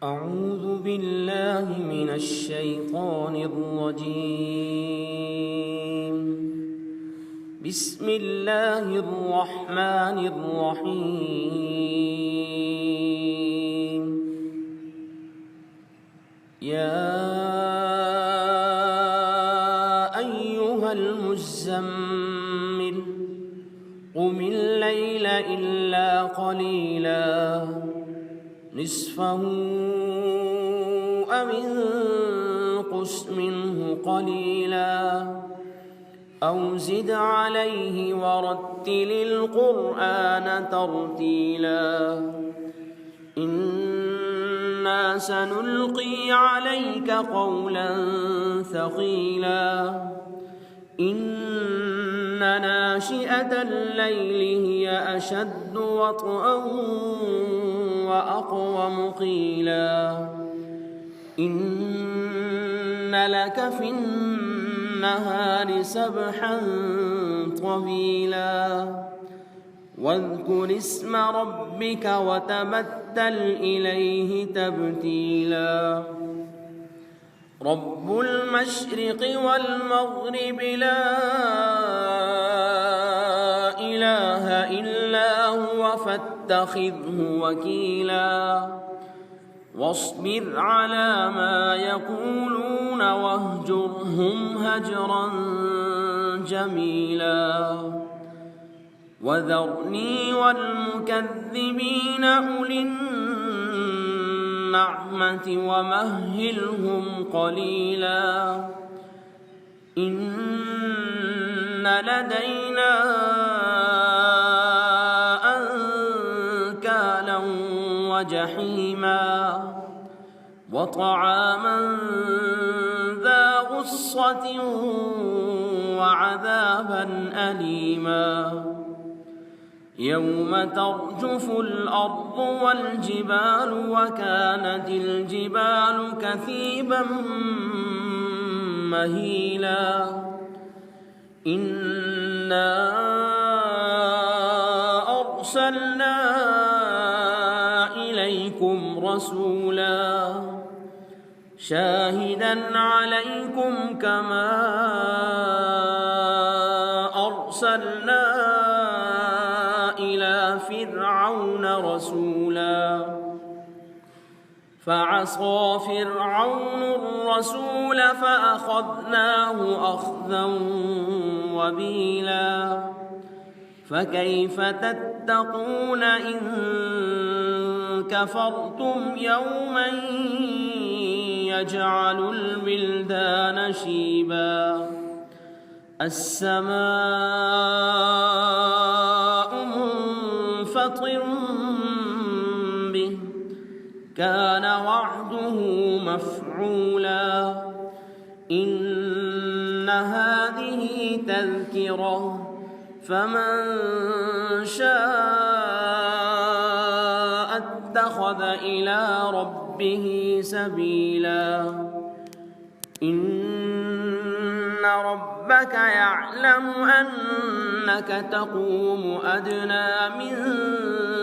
أعوذ بالله من الشيطان الرجيم. بسم الله الرحمن الرحيم. يا أيها المزمل قم الليل إلا قليلا نصفه أو انقص منه قليلا أو زد عليه ورتل القرآن ترتيلا إنا سنلقي عليك قولا ثقيلا إن ناشئة الليل هي أشد وطئا وأقوم قيلا إن لك في النهار سبحا طويلا واذكر اسم ربك وتبتل إليه تبتيلا رب المشرق والمغرب لا إله إلا هو فاتخذه وكيلا واصبر على ما يقولون واهجرهم هجرا جميلا وذرني والمكذبين أولي النعمة ومهلهم قليلا إن لدينا أنكالا وجحيما وطعاما ذا غصة وعذابا أليما يوم ترجف الأرض والجبال وكانت الجبال كثيبا مهيلا إنا أرسلنا إليكم رسولا شاهدا عليكم كما أرسلنا إلى فرعون رسولا فعصى فرعون الرسول فأخذناه أخذا وبيلا فكيف تتقون إن كفرتم يوما يجعل الولدان شيبا السماء منفطر به كان وعده مفعولا إن هذه تذكرة فمن شاء اتخذ إلى ربه سبيلا إن ربك يعلم أنك تقوم أدنى من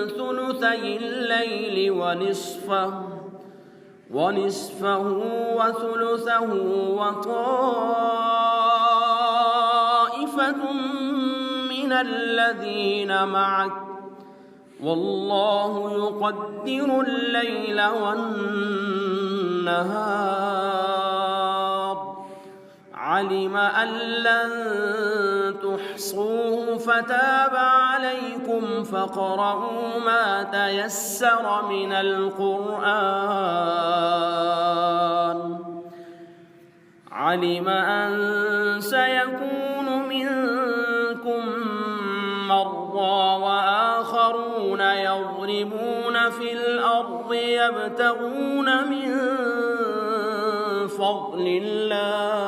ثلثي الليل ونصفه وثلثه وطائفة من الذين معك والله يقدر الليل والنهار علم أن لن تحصوه فتاب عليكم فاقرؤوا ما تيسر من القرآن علم أن سيكون منكم مرضى وآخرون يضربون في الأرض يبتغون من فضل الله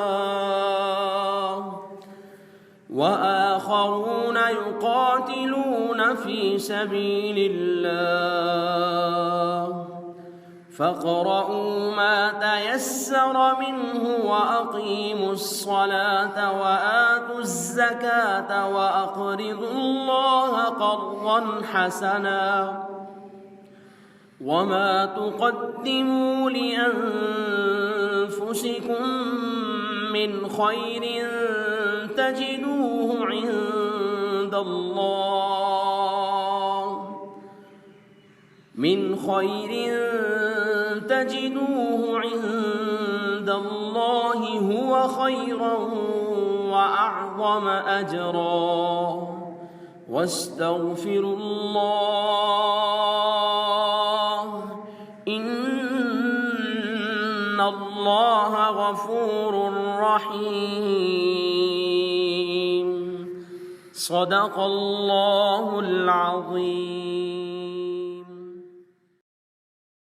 وآخرون يقاتلون في سبيل الله فاقرؤوا ما تيسر منه وأقيموا الصلاة وآتوا الزكاة وأقرضوا الله قرضا حسنا وما تقدموا لأنفسكم من خير تجدوه عند الله هو خيرا وأعظم أجرا واستغفروا الله إن الله غفور رحيم. صدق الله العظيم.